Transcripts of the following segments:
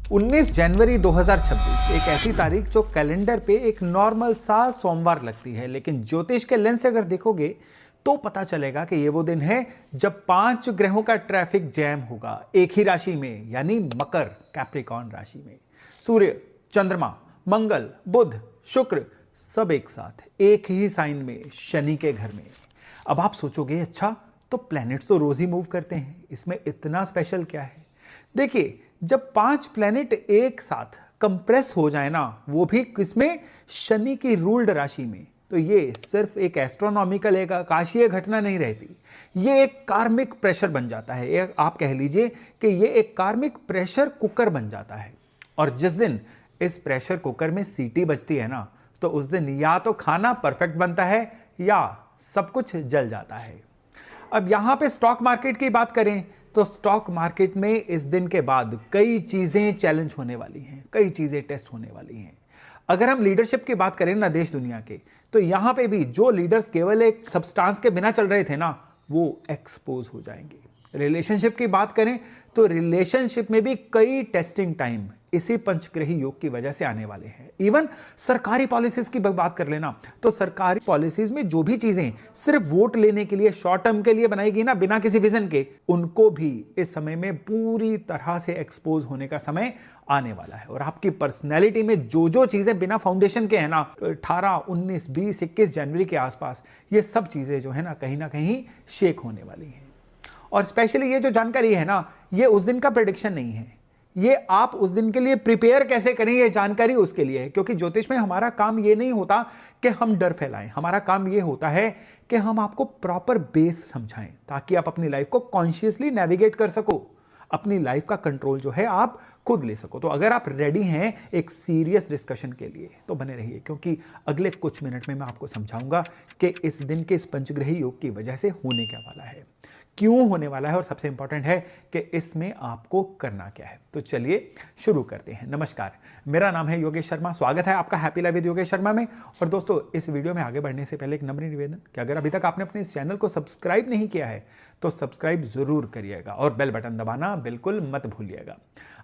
19 जनवरी 2026 एक ऐसी तारीख जो कैलेंडर पे एक नॉर्मल सा सोमवार लगती है, लेकिन ज्योतिष के लेंस से अगर देखोगे तो पता चलेगा कि ये वो दिन है जब 5 ग्रहों का ट्रैफिक जैम होगा एक ही राशि में, यानी मकर कैप्रिकॉर्न राशि में। सूर्य, चंद्रमा, मंगल, बुध, शुक्र सब एक साथ एक ही साइन में, शनि के घर में। अब आप सोचोगे अच्छा तो प्लैनेट्स तो रोज ही मूव करते हैं, इसमें इतना स्पेशल क्या है? देखिए, जब 5 प्लैनेट एक साथ कंप्रेस हो जाए ना, वो भी किसमें? शनि की रूल्ड राशि में, तो ये सिर्फ एक एस्ट्रोनॉमिकल, एक आकाशीय घटना नहीं रहती, ये एक कार्मिक प्रेशर बन जाता है। एक आप कह लीजिए कि ये एक कार्मिक प्रेशर कुकर बन जाता है। और जिस दिन इस प्रेशर कुकर में सीटी बजती है ना, तो उस दिन या तो खाना परफेक्ट बनता है या सब कुछ जल जाता है। अब यहां पे स्टॉक मार्केट की बात करें तो स्टॉक मार्केट में इस दिन के बाद कई चीजें चैलेंज होने वाली हैं, कई चीजें टेस्ट होने वाली हैं। अगर हम लीडरशिप की बात करें ना देश दुनिया के, तो यहां पे भी जो लीडर्स केवल एक सब्सटेंस के बिना चल रहे थे ना, वो एक्सपोज हो जाएंगे। रिलेशनशिप की बात करें तो रिलेशनशिप में भी कई टेस्टिंग टाइम इसी पंचग्रही योग की वजह से आने वाले हैं। इवन सरकारी पॉलिसीज की बात कर लेना, तो सरकारी पॉलिसीज में जो भी चीजें सिर्फ वोट लेने के लिए, शॉर्ट टर्म के लिए बनाई गई ना, बिना किसी विजन के, उनको भी इस समय में पूरी तरह से एक्सपोज होने का समय आने वाला है। और आपकी पर्सनैलिटी में जो जो चीजें बिना फाउंडेशन के है ना, 18, 19, 20, 21 जनवरी के आसपास ये सब चीजें जो है ना कहीं शेक होने वाली हैं। और स्पेशली ये जो जानकारी है ना, ये उस दिन का प्रेडिक्शन नहीं है, ये आप उस दिन के लिए प्रिपेयर कैसे करें, ये जानकारी उसके लिए है। क्योंकि ज्योतिष में हमारा काम ये नहीं होता कि हम डर फैलाएं, हमारा काम ये होता है कि हम आपको प्रॉपर बेस समझाएं, ताकि आप अपनी लाइफ को कॉन्शियसली नेविगेट कर सको, अपनी लाइफ का कंट्रोल जो है आप खुद ले सको। तो अगर आप रेडी हैं एक सीरियस डिस्कशन के लिए तो बने रहिए, क्योंकि अगले कुछ मिनट में मैं आपको समझाऊंगा कि इस दिन के इस पंचग्रही योग की वजह से होने क्या वाला है, क्यों होने वाला है, और सबसे इंपॉर्टेंट है कि इसमें आपको करना क्या है। तो चलिए शुरू करते हैं। नमस्कार, मेरा नाम है योगेश शर्मा, स्वागत है आपका happy life with Yogesh Sharma में। और दोस्तों, इस वीडियो में आगे बढ़ने से पहले एक नम्र निवेदन कि अगर अभी तक आपने अपने इस चैनल को सब्सक्राइब नहीं किया है तो सब्सक्राइब जरूर करिएगा और बेल बटन दबाना बिल्कुल मत भूलिएगा।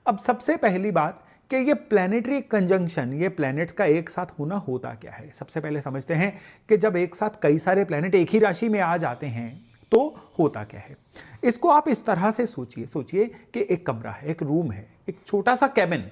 अब सबसे पहली बात कि ये प्लैनेटरी कंजंक्शन, ये प्लैनेट्स का एक साथ होना होता क्या है। सबसे पहले समझते हैं कि जब एक साथ कई सारे प्लैनेट एक ही राशि में आ जाते हैं तो होता क्या है। इसको आप इस तरह से सोचिए कि एक कमरा है, एक रूम है, एक छोटा सा कैबिन।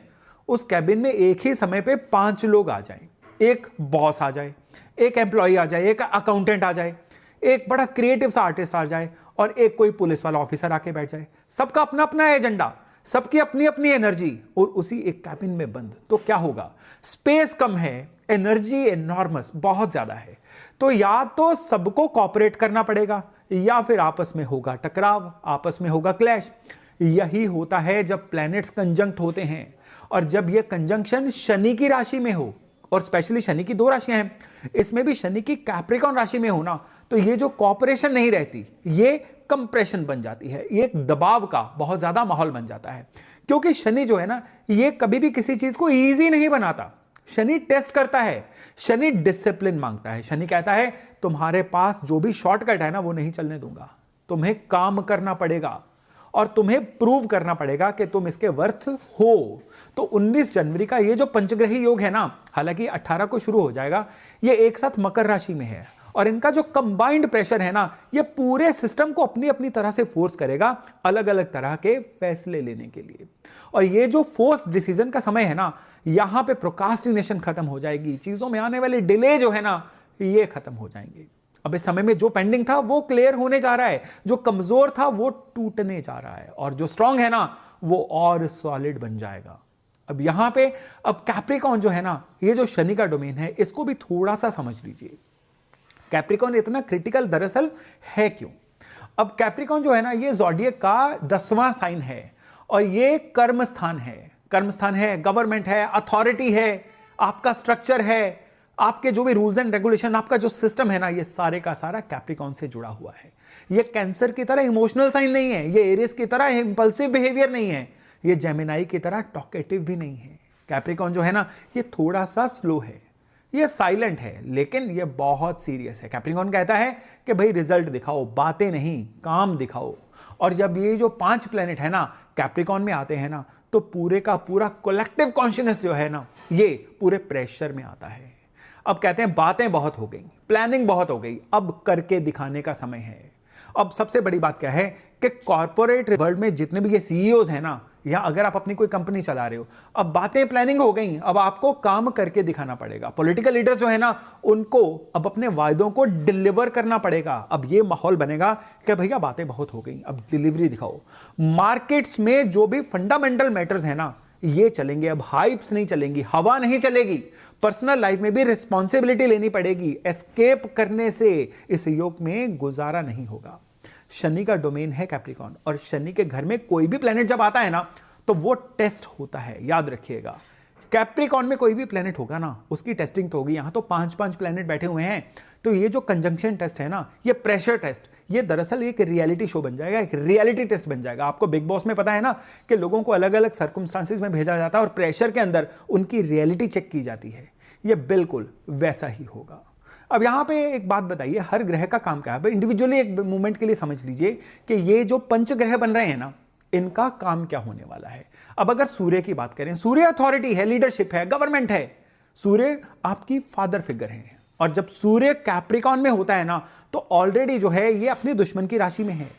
उस कैबिन में एक ही समय पे 5 लोग आ जाएं, एक बॉस आ जाए, एक एम्प्लॉय आ जाए, एक अकाउंटेंट आ जाए, एक बड़ा क्रिएटिव सा आर्टिस्ट आ जाए और एक कोई पुलिस वाला ऑफिसर आके बैठ जाए। सबका अपना अपना एजेंडा, सबकी अपनी अपनी एनर्जी, और उसी एक कैबिन में बंद। तो क्या होगा? स्पेस कम है, एनर्जी एनॉर्मस, बहुत ज्यादा है। तो या तो सबको कॉपरेट करना पड़ेगा या फिर आपस में होगा टकराव, आपस में होगा क्लैश। यही होता है जब प्लैनेट्स कंजंक्ट होते हैं। और जब यह कंजंक्शन शनि की राशि में हो, और स्पेशली शनि की 2 राशियां हैं, इसमें भी शनि की कैप्रिकॉर्न राशि में हो ना, तो ये जो कॉपरेशन नहीं रहती, ये कंप्रेशन बन जाती है, ये एक दबाव का बहुत ज्यादा माहौल बन जाता है। क्योंकि शनि जो है ना, ये कभी भी किसी चीज को ईजी नहीं बनाता। शनि टेस्ट करता है, शनि डिसिप्लिन मांगता है। शनि कहता है तुम्हारे पास जो भी शॉर्टकट है ना, वो नहीं चलने दूंगा, तुम्हें काम करना पड़ेगा और तुम्हें प्रूव करना पड़ेगा कि तुम इसके वर्थ हो। तो 19 जनवरी का ये जो पंचग्रही योग है ना, हालांकि 18 को शुरू हो जाएगा, ये एक साथ मकर राशि में है। और इनका जो कंबाइंड प्रेशर है ना, ये पूरे सिस्टम को अपनी अपनी तरह से फोर्स करेगा अलग अलग तरह के फैसले लेने के लिए। और ये जो फोर्स डिसीजन का समय है ना, यहां पे प्रोक्रास्टिनेशन खत्म हो जाएगी, चीजों में आने वाले डिले जो है ना, ये खत्म हो जाएंगे। अब इस समय में जो पेंडिंग था वो क्लियर होने जा रहा है, जो कमजोर था वो टूटने जा रहा है, और जो स्ट्रांग है ना, वो और सॉलिड बन जाएगा। अब यहां पे अब कैप्रिकॉर्न जो है ना, ये जो शनि का डोमेन है, इसको भी थोड़ा सा समझ लीजिए। कैप्रिकॉर्न इतना क्रिटिकल दरअसल है क्यों? अब कैप्रिकॉर्न जो है ना, ये ज़ोडिएक का 10वां साइन है और ये कर्म स्थान है, गवर्नमेंट है, अथॉरिटी है, आपका स्ट्रक्चर है, आपके जो भी रूल्स एंड रेगुलेशन, आपका जो सिस्टम है ना, ये सारे का सारा कैप्रिकॉर्न से जुड़ा हुआ है। ये कैंसर की तरह इमोशनल साइन नहीं है, ये एरियस की तरह इंपल्सिव बिहेवियर नहीं है, ये जेमिनाई की तरह टॉकेटिव भी नहीं है। कैप्रिकॉर्न जो है ना, ये थोड़ा सा स्लो है, ये साइलेंट है, लेकिन ये बहुत सीरियस है। कैप्रिकॉर्न कहता है कि भाई रिजल्ट दिखाओ, बातें नहीं, काम दिखाओ। और जब ये जो 5 प्लेनेट है ना कैप्रिकॉन में आते हैं ना, तो पूरे का पूरा कलेक्टिव कॉन्शियसनेस जो है ना, ये पूरे प्रेशर में आता है। अब कहते हैं बातें बहुत हो गई, प्लानिंग बहुत हो गई, अब करके दिखाने का समय है। अब सबसे बड़ी बात क्या है कि कॉर्पोरेट वर्ल्ड में जितने भी ये सीईओज हैं ना, या अगर आप अपनी कोई कंपनी चला रहे हो, अब बातें प्लानिंग हो गई, अब आपको काम करके दिखाना पड़ेगा। पॉलिटिकल लीडर्स जो है ना, उनको अब अपने वायदों को डिलीवर करना पड़ेगा। अब ये माहौल बनेगा कि भैया बातें बहुत हो गई, अब डिलीवरी दिखाओ। मार्केट्स में जो भी फंडामेंटल मैटर्स है ना, ये चलेंगे, अब हाइप्स नहीं चलेंगी, हवा नहीं चलेगी। पर्सनल लाइफ में भी रिस्पॉन्सिबिलिटी लेनी पड़ेगी। एस्केप करने से इस योग में गुजारा नहीं होगा। शनि का डोमेन है कैप्रिकॉन, और शनि के घर में कोई भी प्लेनेट जब आता है ना, तो वो टेस्ट होता है, याद रखिएगा। कैप्रिकॉन में कोई भी प्लेनेट होगा ना, उसकी टेस्टिंग तो होगी। यहां तो 5-5 प्लेनेट बैठे हुए हैं, तो ये जो कंजंक्शन टेस्ट है ना, ये प्रेशर टेस्ट, ये दरअसल एक रियलिटी शो बन जाएगा, एक रियलिटी टेस्ट बन जाएगा। आपको बिग बॉस में पता है ना कि लोगों को अलग अलग सर्कमस्टांसेस में भेजा जाता है और प्रेशर के अंदर उनकी रियलिटी चेक की जाती है। ये बिल्कुल वैसा ही होगा। अब यहां पे एक बात बताइए, हर ग्रह का काम क्या है? इंडिविजुअली एक मोमेंट के लिए समझ लीजिए कि ये जो पंच ग्रह बन रहे हैं ना, इनका काम क्या होने वाला है। अब अगर सूर्य की बात करें, सूर्य अथॉरिटी है, लीडरशिप है, गवर्नमेंट है। सूर्य आपकी फादर फिगर है, और जब सूर्य कैप्रिकॉन में होता है ना, तो ऑलरेडी जो है ये अपने दुश्मन की राशि में है।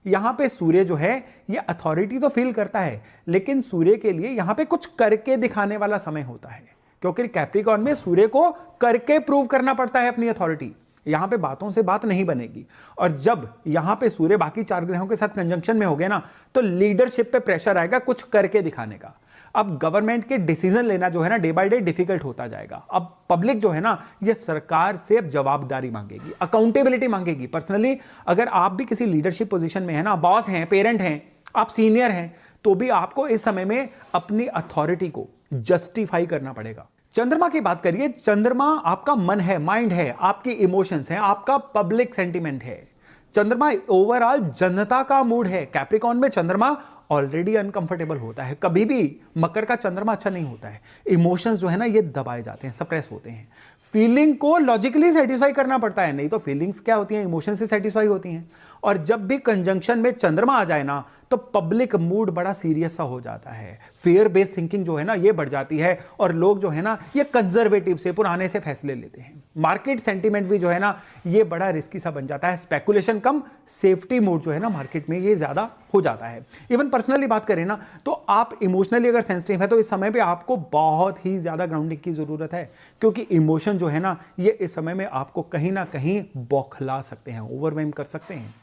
यहां पे सूर्य जो है ये अथॉरिटी तो फील करता है, लेकिन सूर्य के लिए यहां पे कुछ करके दिखाने वाला समय होता है, क्योंकि कैप्रिकॉन में सूर्य को करके प्रूव करना पड़ता है अपनी अथॉरिटी। यहां पे बातों से बात नहीं बनेगी। और जब यहां पे सूर्य बाकी 4 ग्रहों के साथ कंजंक्शन में हो गए ना, तो लीडरशिप पे प्रेशर आएगा कुछ करके दिखाने का। अब गवर्नमेंट के डिसीजन लेना जो है ना, डे बाय डे डिफिकल्ट होता जाएगा। अब पब्लिक जो है ना, ये सरकार से अब जवाबदारी मांगेगी, अकाउंटेबिलिटी मांगेगी। पर्सनली अगर आप भी किसी लीडरशिप पोजीशन में है ना, बॉस हैं, पेरेंट हैं, आप सीनियर हैं, तो भी आपको इस समय में अपनी अथॉरिटी को जस्टिफाई करना पड़ेगा। चंद्रमा की बात करिए, चंद्रमा आपका मन है, माइंड है, आपकी इमोशंस हैं, आपका पब्लिक सेंटिमेंट है। चंद्रमा ओवरऑल जनता का मूड है। कैप्रिकॉन में चंद्रमा ऑलरेडी अनकंफर्टेबल होता है, कभी भी मकर का चंद्रमा अच्छा नहीं होता है। इमोशंस जो है ना, ये दबाए जाते हैं, सप्रेस होते हैं। फीलिंग को लॉजिकली सेटिस्फाई करना पड़ता है, नहीं तो फीलिंग्स क्या होती हैं, इमोशन से सेटिस्फाई होती हैं। और जब भी कंजंक्शन में चंद्रमा आ जाए ना, तो पब्लिक मूड बड़ा सीरियस सा हो जाता है। फियर बेस्ड थिंकिंग जो है ना, ये बढ़ जाती है, और लोग जो है ना, ये कंजर्वेटिव से, पुराने से फैसले लेते हैं। मार्केट सेंटीमेंट भी जो है ना, ये बड़ा रिस्की सा बन जाता है। स्पेकुलेशन कम, सेफ्टी मूड जो है ना मार्केट में, ये ज्यादा हो जाता है। इवन पर्सनली बात करें ना, तो आप इमोशनली अगर सेंसिटिव है, तो इस समय पे आपको बहुत ही ज्यादा ग्राउंडिंग की जरूरत है, क्योंकि इमोशन जो है ना, ये इस समय में आपको कहीं ना कहीं बौखला सकते हैं, ओवरवेम कर सकते हैं।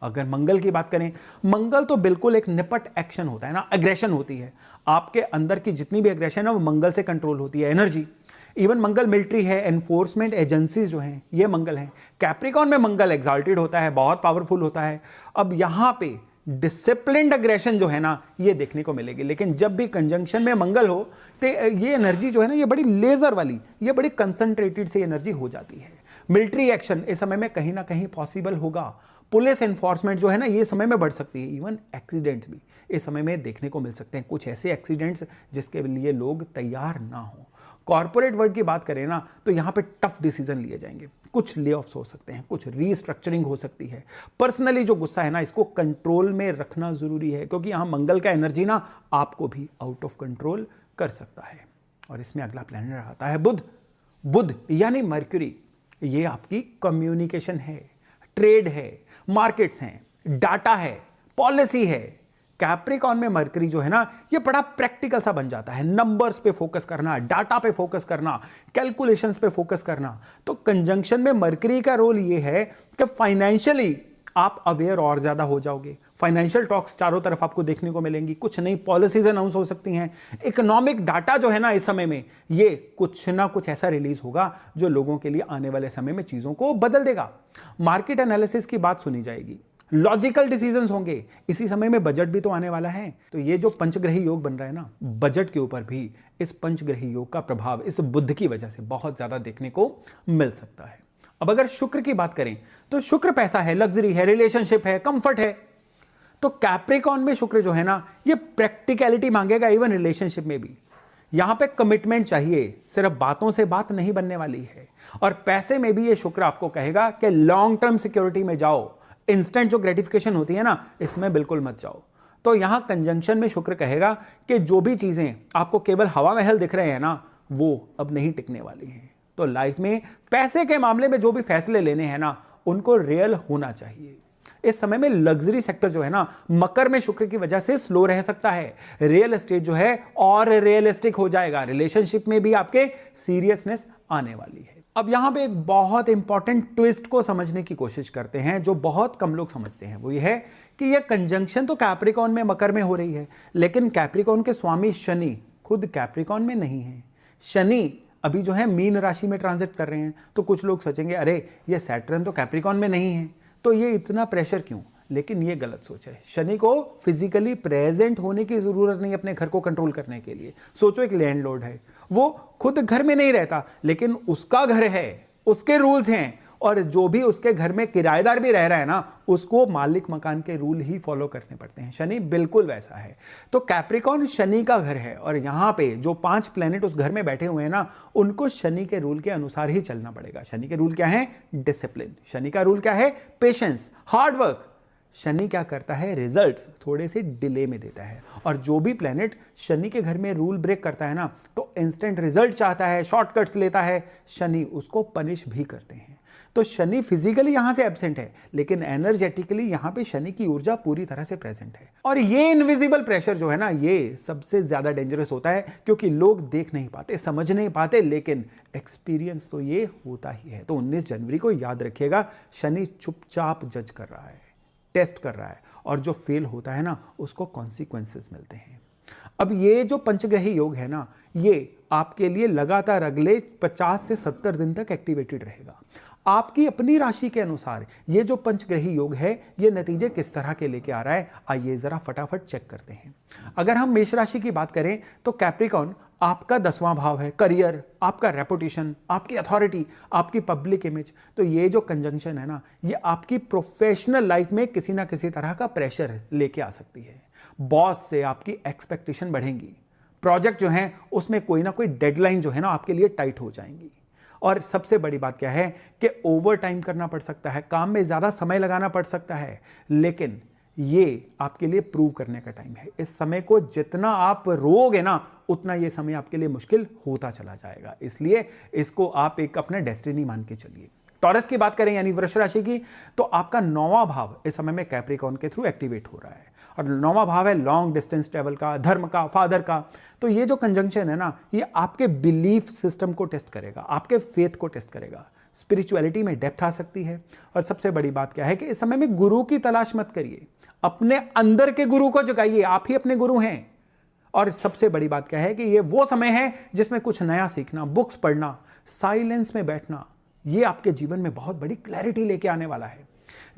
अगर मंगल की बात करें, मंगल तो बिल्कुल एक निपट एक्शन होता है ना, एग्रेशन होती है। आपके अंदर की जितनी भी एग्रेशन है वो मंगल से कंट्रोल होती है, एनर्जी। इवन मंगल मिलिट्री है, एनफोर्समेंट एजेंसीज जो हैं, ये मंगल हैं। कैप्रिकॉन में मंगल एग्जाल्टेड होता है, बहुत पावरफुल होता है। अब यहां पे डिसिप्लिन्ड एग्रेशन जो है ना, ये देखने को मिलेगी। लेकिन जब भी कंजंक्शन में मंगल हो, तो ये एनर्जी जो है ना, ये बड़ी लेजर वाली, ये बड़ी कंसंट्रेटेड से एनर्जी हो जाती है। मिलिट्री एक्शन इस समय में कहीं ना कहीं पॉसिबल होगा। पुलिस एनफोर्समेंट जो है ना, ये समय में बढ़ सकती है। इवन एक्सीडेंट्स भी इस समय में देखने को मिल सकते हैं, कुछ ऐसे एक्सीडेंट्स जिसके लिए लोग तैयार ना हो। कॉर्पोरेट वर्ल्ड की बात करें ना, तो यहां पे टफ डिसीजन लिए जाएंगे, कुछ ले ऑफ्स हो सकते हैं, कुछ रीस्ट्रक्चरिंग हो सकती है। पर्सनली जो गुस्सा है ना, इसको कंट्रोल में रखना जरूरी है, क्योंकि यहां मंगल का एनर्जी ना आपको भी आउट ऑफ कंट्रोल कर सकता है। और इसमें अगला प्लैनेट आता है बुध। बुध यानी मर्क्यूरी, ये आपकी कम्युनिकेशन है, ट्रेड है, मार्केट्स हैं, डाटा है, पॉलिसी है। कैप्रिकॉन में मरकरी जो है ना, ये बड़ा प्रैक्टिकल सा बन जाता है। नंबर्स पे फोकस करना, डाटा पे फोकस करना, कैलकुलेशंस पे फोकस करना। तो कंजंक्शन में मरकरी का रोल ये है कि फाइनेंशियली आप अवेयर और ज्यादा हो जाओगे। फाइनेंशियल टॉक्स चारों तरफ आपको देखने को मिलेंगी, कुछ नई पॉलिसीज अनाउंस हो सकती हैं। इकोनॉमिक डाटा जो है ना, इस समय में ये कुछ ना कुछ ऐसा रिलीज होगा जो लोगों के लिए आने वाले समय में चीजों को बदल देगा। मार्केट एनालिसिस की बात सुनी जाएगी, लॉजिकल डिसीजंस होंगे। इसी समय में बजट भी तो आने वाला है, तो ये जो पंचग्रही योग बन रहा है ना, बजट के ऊपर भी इस पंचग्रही योग का प्रभाव इस बुध की वजह से बहुत ज्यादा देखने को मिल सकता है। अब अगर शुक्र की बात करें, तो शुक्र पैसा है, लग्जरी है, रिलेशनशिप है, कंफर्ट है। तो कैप्रिकॉन में शुक्र जो है ना, ये प्रैक्टिकलिटी मांगेगा, इवन रिलेशनशिप में भी। यहां पे कमिटमेंट चाहिए, सिर्फ बातों से बात नहीं बनने वाली है। और पैसे में भी ये शुक्र आपको कहेगा कि लॉन्ग टर्म सिक्योरिटी में जाओ, इंस्टेंट जो ग्रेटिफिकेशन होती है ना, इसमें बिल्कुल मत जाओ। तो यहां कंजंक्शन में शुक्र कहेगा कि जो भी चीजें आपको केवल हवा महल दिख रहे हैं ना, वो अब नहीं टिकने वाली हैं। तो लाइफ में पैसे के मामले में जो भी फैसले लेने हैं ना, उनको रियल होना चाहिए। इस समय में लग्जरी सेक्टर जो है ना, मकर में शुक्र की वजह से स्लो रह सकता है। रियल एस्टेट जो है और रियलिस्टिक हो जाएगा। रिलेशनशिप में भी आपके सीरियसनेस आने वाली है। अब यहां पे एक बहुत इंपॉर्टेंट ट्विस्ट को समझने की कोशिश करते हैं, जो बहुत कम लोग समझते हैं। वो ये है कि ये कंजंक्शन तो कैप्रिकॉन में, मकर में हो रही है, लेकिन कैप्रिकॉन के स्वामी शनि खुद कैप्रिकॉन में नहीं है। शनि अभी जो है मीन राशि में ट्रांजिट कर रहे हैं। तो कुछ लोग सोचेंगे, अरे ये सैटर्न तो कैप्रिकॉन में नहीं है, तो ये इतना प्रेशर क्यों? लेकिन ये गलत सोच है। शनि को फिजिकली प्रेजेंट होने की जरूरत नहीं अपने घर को कंट्रोल करने के लिए। सोचो एक लैंडलॉर्ड है, वो खुद घर में नहीं रहता, लेकिन उसका घर है, उसके रूल्स हैं, और जो भी उसके घर में किराएदार भी रह रहा है ना, उसको मालिक मकान के रूल ही फॉलो करने पड़ते हैं। शनि बिल्कुल वैसा है। तो कैप्रिकॉन शनि का घर है, और यहां पे जो 5 प्लेनेट उस घर में बैठे हुए हैं ना, उनको शनि के रूल के अनुसार ही चलना पड़ेगा। शनि के रूल क्या है? डिसिप्लिन। शनि का रूल क्या है? Patience, hard work. शनि क्या करता है? रिजल्ट्स थोड़े से डिले में देता है। और जो भी प्लेनेट शनि के घर में रूल ब्रेक करता है ना, तो इंस्टेंट रिजल्ट चाहता है, शॉर्टकट्स लेता है, शनि उसको पनिश भी करते हैं। तो शनि फिजिकली यहां से एब्सेंट है, लेकिन एनर्जेटिकली यहां पे शनि की ऊर्जा पूरी तरह से प्रेजेंट है। और ये इनविजिबल प्रेशर जो है ना, ये सबसे ज्यादा डेंजरस होता है, क्योंकि लोग देख नहीं पाते, समझ नहीं पाते, लेकिन एक्सपीरियंस तो ये होता ही है। तो 19 जनवरी को याद रखिएगा, शनि चुपचाप जज कर रहा है, टेस्ट कर रहा है, और जो फेल होता है ना, उसको कॉन्सिक्वेंसेस मिलते हैं। अब ये जो पंचग्रही योग है ना, ये आपके लिए लगातार अगले 50 से 70 दिन तक एक्टिवेटेड रहेगा। आपकी अपनी राशि के अनुसार ये जो पंचग्रही योग है, ये नतीजे किस तरह के लेके आ रहा है, आइए जरा फटाफट चेक करते हैं। अगर हम मेष राशि की बात करें, तो कैप्रिकॉन आपका 10वां भाव है, करियर, आपका रेपुटेशन, आपकी अथॉरिटी, आपकी पब्लिक इमेज। तो ये जो कंजंक्शन है ना, ये आपकी प्रोफेशनल लाइफ में किसी ना किसी तरह का प्रेशर लेके आ सकती है। बॉस से आपकी एक्सपेक्टेशन बढ़ेंगी, प्रोजेक्ट जो है उसमें कोई ना कोई डेडलाइन जो है ना आपके लिए टाइट हो जाएंगी। और सबसे बड़ी बात क्या है कि ओवर टाइम करना पड़ सकता है, काम में ज्यादा समय लगाना पड़ सकता है, लेकिन ये आपके लिए प्रूव करने का टाइम है। इस समय को जितना आप रोओगे ना, उतना ये समय आपके लिए मुश्किल होता चला जाएगा। इसलिए इसको आप एक अपना डेस्टिनी मान के चलिए। टॉरस की बात करें यानी वृष राशि की, तो आपका 9वां भाव इस समय में कैप्रिकॉन के थ्रू एक्टिवेट हो रहा है, और 9वां भाव है लॉन्ग डिस्टेंस ट्रेवल का, धर्म का, फादर का। तो ये जो कंजंक्शन है ना, ये आपके बिलीफ सिस्टम को टेस्ट करेगा, आपके फेथ को टेस्ट करेगा। स्पिरिचुअलिटी में डेप्थ आ सकती है। और सबसे बड़ी बात क्या है कि इस समय में गुरु की तलाश मत करिए, अपने अंदर के गुरु को जगाइए, आप ही अपने गुरु हैं। और सबसे बड़ी बात क्या है कि ये वो समय है जिसमें कुछ नया सीखना, बुक्स पढ़ना, साइलेंस में बैठना, ये आपके जीवन में बहुत बड़ी क्लैरिटी लेके आने वाला है।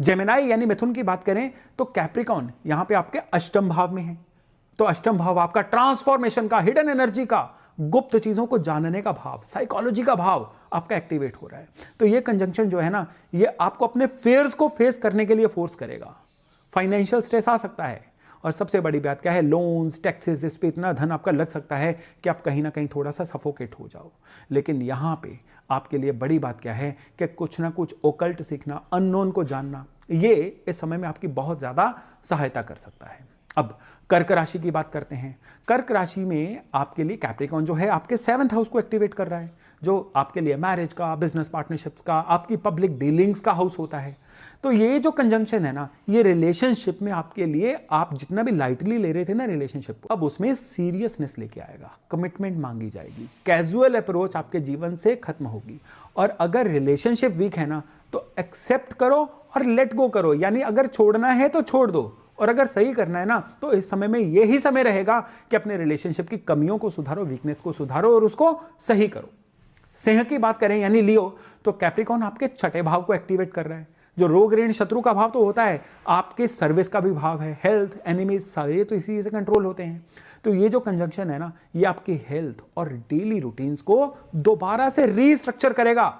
जेमिनाई यानी मिथुन की बात करें, तो कैप्रिकॉन यहां पे आपके 8वें भाव में है। तो 8वां भाव आपका ट्रांसफॉर्मेशन का, हिडन एनर्जी का, गुप्त चीजों को जानने का भाव, साइकोलॉजी का भाव आपका एक्टिवेट हो रहा है। तो ये कंजंक्शन जो है ना, ये आपको अपने फेयर्स को फेस करने के लिए फोर्स करेगा। फाइनेंशियल स्ट्रेस आ सकता है। और सबसे बड़ी बात क्या है, लोन्स, टैक्सेस, इस पे इतना धन आपका लग सकता है कि आप कहीं ना कहीं थोड़ा सा सफोकेट हो जाओ। लेकिन यहाँ पे आपके लिए बड़ी बात क्या है कि कुछ ना कुछ ओकल्ट सीखना, अननोन को जानना, ये इस समय में आपकी बहुत ज़्यादा सहायता कर सकता है। अब कर्क राशि की बात करते हैं। कर्क राशि में आपके लिए कैप्रिकॉन जो है आपके 7th हाउस को एक्टिवेट कर रहा है, जो आपके लिए मैरिज का, बिजनेस पार्टनरशिप्स का, आपकी पब्लिक डीलिंग्स का हाउस होता है। तो ये जो कंजंक्शन है ना, ये रिलेशनशिप में आपके लिए, आप जितना भी लाइटली ले रहे थे ना रिलेशनशिप को, अब उसमें सीरियसनेस लेके आएगा, कमिटमेंट मांगी जाएगी, कैजुअल अप्रोच आपके जीवन से खत्म होगी। और अगर रिलेशनशिप वीक है ना, तो एक्सेप्ट करो और लेट गो करो, यानी अगर छोड़ना है तो छोड़ दो, और अगर सही करना है ना, तो इस समय में यही समय रहेगा कि अपने रिलेशनशिप की कमियों को सुधारो, वीकनेस को सुधारो और उसको सही करो। सिंह की बात करें यानी लियो, तो कैप्रिकॉन आपके 6ठे भाव को एक्टिवेट कर रहा है, जो रोग ऋण शत्रु का भाव तो होता है, आपके सर्विस का भी भाव है, हेल्थ, एनिमीज, सारे तो इसी से कंट्रोल होते हैं। तो ये जो कंजंक्शन है ना, ये आपकी हेल्थ और डेली रूटीन्स को दोबारा से रीस्ट्रक्चर करेगा।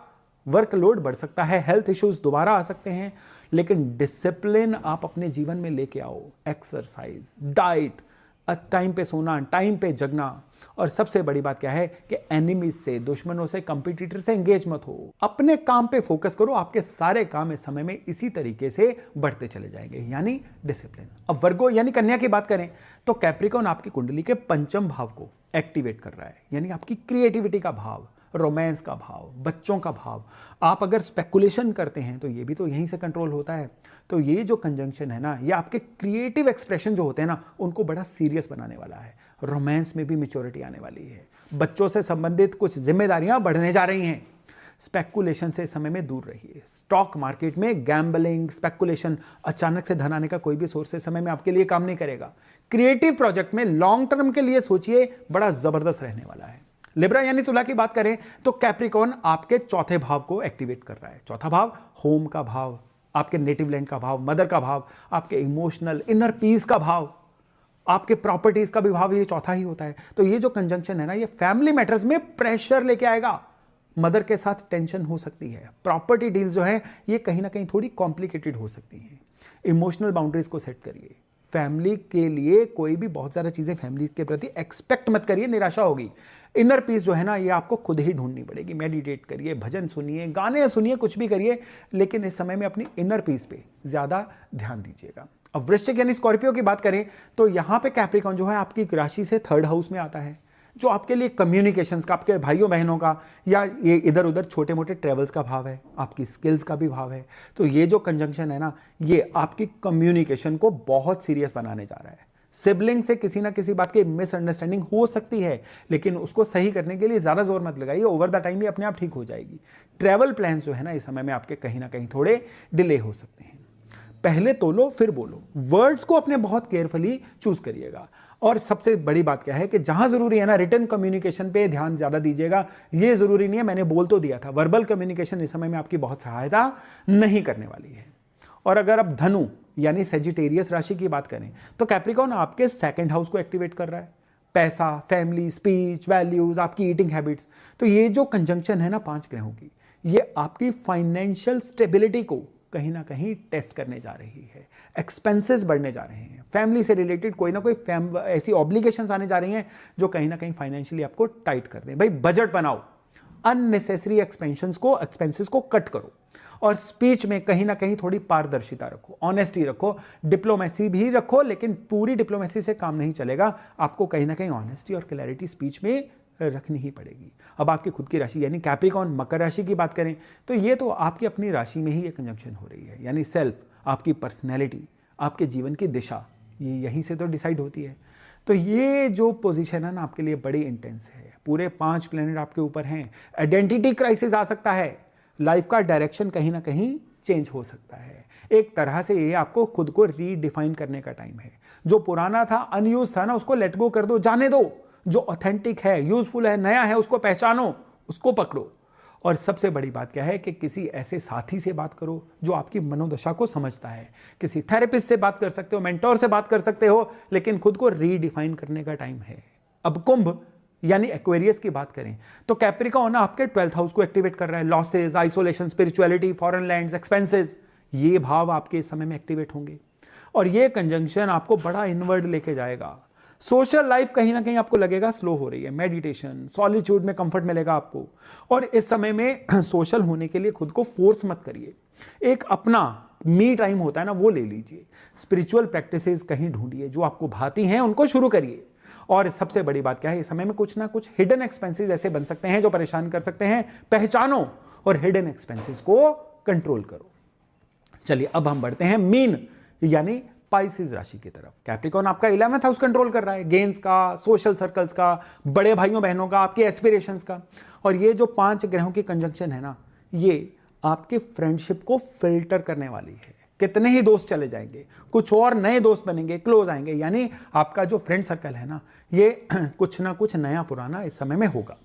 वर्कलोड बढ़ सकता है, हेल्थ इश्यूज दोबारा आ सकते हैं, लेकिन डिसिप्लिन आप अपने जीवन में लेके आओ। एक्सरसाइज, डाइट, टाइम पे सोना, टाइम पे जगना, और सबसे बड़ी बात क्या है कि एनिमीज से, दुश्मनों से, कंपटीटर से एंगेज मत हो, अपने काम पे फोकस करो। आपके सारे काम इस समय में इसी तरीके से बढ़ते चले जाएंगे, यानी डिसिप्लिन। अब वर्गो यानी कन्या की बात करें तो कैप्रिकॉन आपकी कुंडली के पंचम भाव को एक्टिवेट कर रहा है, यानी आपकी क्रिएटिविटी का भाव, रोमांस का भाव, बच्चों का भाव। आप अगर स्पेकुलेशन करते हैं तो ये भी तो यहीं से कंट्रोल होता है। तो ये जो कंजंक्शन है ना, ये आपके क्रिएटिव एक्सप्रेशन जो होते हैं ना, उनको बड़ा सीरियस बनाने वाला है। रोमांस में भी मैच्योरिटी आने वाली है। बच्चों से संबंधित कुछ जिम्मेदारियां बढ़ने जा रही हैं। स्पेकुलेशन से इस समय में दूर रहिए। स्टॉक मार्केट में गैम्बलिंग, स्पेकुलेशन, अचानक से धन आने का कोई भी सोर्स इस समय में आपके लिए काम नहीं करेगा। क्रिएटिव प्रोजेक्ट में लॉन्ग टर्म के लिए सोचिए, बड़ा जबरदस्त रहने वाला है। लिब्रा यानी तुला की बात करें तो कैप्रिकॉन आपके चौथे भाव को एक्टिवेट कर रहा है। चौथा भाव होम का भाव, आपके नेटिव लैंड का भाव, मदर का भाव, आपके इमोशनल इनर पीस का भाव, आपके प्रॉपर्टीज का भी भाव, ये चौथा ही होता है। तो ये जो कंजंक्शन है ना, ये फैमिली मैटर्स में प्रेशर लेके आएगा। मदर के साथ टेंशन हो सकती है। प्रॉपर्टी डील जो है ये कहीं ना कहीं थोड़ी कॉम्प्लिकेटेड हो सकती हैं। इमोशनल बाउंड्रीज को सेट करिए। फैमिली के लिए कोई भी बहुत सारी चीजें फैमिली के प्रति एक्सपेक्ट मत करिए, निराशा होगी। इनर पीस जो है ना, ये आपको खुद ही ढूंढनी पड़ेगी। मेडिटेट करिए, भजन सुनिए, गाने सुनिए, कुछ भी करिए, लेकिन इस समय में अपनी इनर पीस पे ज्यादा ध्यान दीजिएगा। अब वृश्चिक यानी स्कॉर्पियो की बात करें तो यहां पे कैप्रिकॉन जो है आपकी राशि से थर्ड हाउस में आता है, जो आपके लिए कम्युनिकेशंस का, आपके भाइयों बहनों का, या ये इधर उधर छोटे मोटे ट्रेवल्स का भाव है, आपकी स्किल्स का भी भाव है। तो ये जो कंजंक्शन है ना, ये आपकी कम्युनिकेशन को बहुत सीरियस बनाने जा रहा है। सिबलिंग से किसी ना किसी बात की मिसअंडरस्टैंडिंग हो सकती है, लेकिन उसको सही करने के लिए ज़्यादा जोर मत लगाइए। ओवर द टाइम ये अपने आप ठीक हो जाएगी। ट्रैवल प्लान्स जो है ना, इस समय में आपके कहीं ना कहीं थोड़े डिले हो सकते हैं। पहले तोलो फिर बोलो। वर्ड्स को अपने बहुत केयरफुली चूज करिएगा। और सबसे बड़ी बात क्या है कि जहां जरूरी है ना, रिटर्न कम्युनिकेशन पे ध्यान ज्यादा दीजिएगा। ये जरूरी नहीं है, मैंने बोल तो दिया था, वर्बल कम्युनिकेशन इस समय में आपकी बहुत सहायता नहीं करने वाली है। और अगर आप धनु यानी सेजिटेरियस राशि की बात करें तो कैप्रिकॉन आपके सेकंड हाउस को एक्टिवेट कर रहा है। पैसा, फैमिली, स्पीच, वैल्यूज, आपकी ईटिंग हैबिट्स। तो ये जो कंजंक्शन है ना 5 ग्रहों की, ये आपकी फाइनेंशियल स्टेबिलिटी को कहीं ना कहीं टेस्ट करने जा रही है। एक्सपेंसेस बढ़ने जा रहे हैं। फैमिली से रिलेटेड कोई ना कोई ऐसी ऑब्लिगेशंस आने जा रही हैं जो कहीं ना कहीं फाइनेंशियली आपको टाइट कर दें। भाई बजट बनाओ, अननेसेसरी एक्सपेंसेस को कट करो, और स्पीच में कहीं ना कहीं थोड़ी पारदर्शिता रखो, ऑनेस्टी रखो, डिप्लोमेसी भी रखो, लेकिन पूरी डिप्लोमेसी से काम नहीं चलेगा। आपको कहीं ना कहीं ऑनेस्टी और क्लैरिटी स्पीच में रखनी ही पड़ेगी। अब आपकी खुद की राशि यानी कैप्रिकॉन मकर राशि की बात करें तो ये तो आपकी अपनी राशि में ही ये कंजंक्शन हो रही है, यानी सेल्फ, आपकी पर्सनैलिटी, आपके जीवन की दिशा, ये यहीं से तो डिसाइड होती है। तो ये जो पोजीशन है ना आपके लिए बड़ी इंटेंस है। पूरे 5 प्लेनेट आपके ऊपर हैं। आइडेंटिटी क्राइसिस आ सकता है। लाइफ का डायरेक्शन कहीं ना कहीं चेंज हो सकता है। एक तरह से ये आपको खुद को रीडिफाइन करने का टाइम है। जो पुराना था, अनयूज था ना, उसको लेट गो कर दो, जाने दो। जो ऑथेंटिक है, यूजफुल है, नया है, उसको पहचानो, उसको पकड़ो। और सबसे बड़ी बात क्या है कि किसी ऐसे साथी से बात करो जो आपकी मनोदशा को समझता है। किसी थेरेपिस्ट से बात कर सकते हो, मेंटोर से बात कर सकते हो, लेकिन खुद को रीडिफाइन करने का टाइम है। अब कुंभ यानी एक्वेरियस की बात करें तो कैप्रिकॉन आपके 12th हाउस को एक्टिवेट कर रहा है। Losses, isolation, spirituality, foreign lands, expenses, ये भाव आपके इस समय में एक्टिवेट होंगे। और ये कंजंक्शन आपको बड़ा इनवर्ड लेके जाएगा। सोशल लाइफ कहीं ना कहीं आपको लगेगा स्लो हो रही है। मेडिटेशन, सॉलिट्यूड में कंफर्ट मिलेगा आपको। और इस समय में सोशल होने के लिए खुद को फोर्स मत करिए। एक अपना मी टाइम होता है ना, वो ले लीजिए। स्पिरिचुअल प्रैक्टिसेस कहीं ढूंढिए, जो आपको भाती हैं उनको शुरू करिए। और सबसे बड़ी बात क्या है, इस समय में कुछ ना कुछ हिडन एक्सपेंसेस ऐसे बन सकते हैं जो परेशान कर सकते हैं। पहचानो और हिडन एक्सपेंसेस को कंट्रोल करो। चलिए अब हम बढ़ते हैं मीन यानी पाइसेस राशि की तरफ। कैप्रिकॉन आपका 11th हाउस कंट्रोल कर रहा है। गेन्स का, सोशल सर्कल्स का, बड़े भाइयों बहनों का, आपके एस्पिरेशंस का। और ये जो 5 ग्रहों की कंजंक्शन है ना, ये आपके फ्रेंडशिप को फिल्टर करने वाली है। कितने ही दोस्त चले जाएंगे, कुछ और नए दोस्त बनेंगे, क्लोज आएंगे। यानी आपका जो फ्रेंड सर्कल है ना, ये कुछ ना कुछ नया पुराना इस समय में होगा।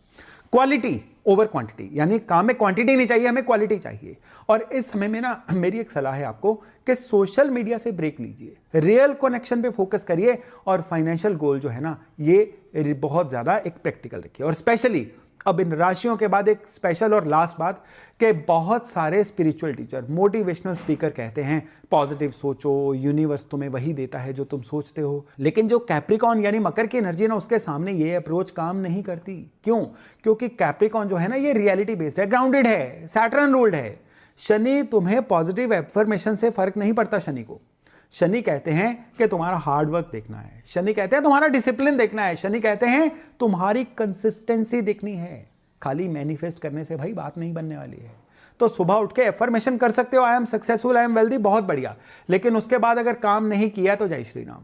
क्वालिटी ओवर क्वांटिटी, यानी काम में क्वांटिटी नहीं चाहिए, हमें क्वालिटी चाहिए। और इस समय में ना मेरी एक सलाह है आपको कि सोशल मीडिया से ब्रेक लीजिए, रियल कनेक्शन पे फोकस करिए। और फाइनेंशियल गोल जो है ना, ये बहुत ज्यादा एक प्रैक्टिकल रखिए। और स्पेशली अब इन राशियों के बाद एक स्पेशल और लास्ट बात कि बहुत सारे स्पिरिचुअल टीचर, मोटिवेशनल स्पीकर कहते हैं पॉजिटिव सोचो, यूनिवर्स तुम्हें वही देता है जो तुम सोचते हो। लेकिन जो कैप्रिकॉन यानी मकर की एनर्जी है ना, उसके सामने ये अप्रोच काम नहीं करती। क्यों? क्योंकि कैप्रिकॉन जो है ना, ये रियलिटी बेस्ड है, ग्राउंडेड है, सैटर्न रूल्ड है। शनि तुम्हें पॉजिटिव एफर्मेशन से फर्क नहीं पड़ता। शनि कहते हैं कि तुम्हारा हार्डवर्क देखना है, शनि कहते हैं तुम्हारा डिसिप्लिन देखना है, शनि कहते हैं तुम्हारी कंसिस्टेंसी देखनी है। खाली मैनिफेस्ट करने से भाई बात नहीं बनने वाली है। तो सुबह उठ के एफर्मेशन कर सकते हो, I am successful, I am wealthy, बहुत बढ़िया। लेकिन उसके बाद अगर काम नहीं किया तो जय श्री राम।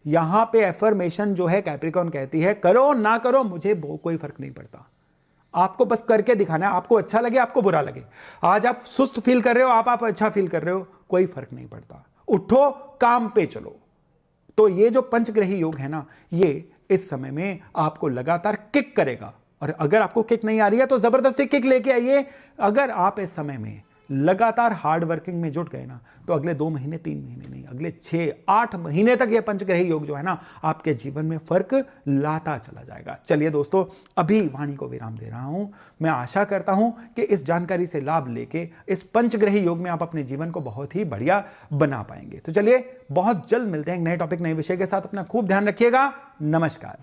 यहां पे एफर्मेशन जो है कैप्रिकॉन कहती है करो ना करो मुझे कोई फर्क नहीं पड़ता, आपको बस करके दिखाना है। आपको अच्छा लगे, आपको बुरा लगे, आज आप सुस्त फील कर रहे हो, आप अच्छा फील कर रहे हो, कोई फर्क नहीं पड़ता। उठो, काम पे चलो। तो ये जो पंचग्रही योग है ना, ये इस समय में आपको लगातार किक करेगा। और अगर आपको किक नहीं आ रही है तो जबरदस्ती किक लेके आइए। अगर आप इस समय में लगातार हार्ड वर्किंग में जुट गए ना, तो अगले 2 महीने, 3 महीने नहीं, अगले 6-8 महीने तक ये पंचग्रही योग जो है ना, आपके जीवन में फर्क लाता चला जाएगा। चलिए दोस्तों, अभी वाणी को विराम दे रहा हूं। मैं आशा करता हूं कि इस जानकारी से लाभ लेके इस पंचग्रही योग में आप अपने जीवन को बहुत ही बढ़िया बना पाएंगे। तो चलिए, बहुत जल्द मिलते हैं एक नए टॉपिक, नए विषय के साथ। अपना खूब ध्यान रखिएगा। नमस्कार।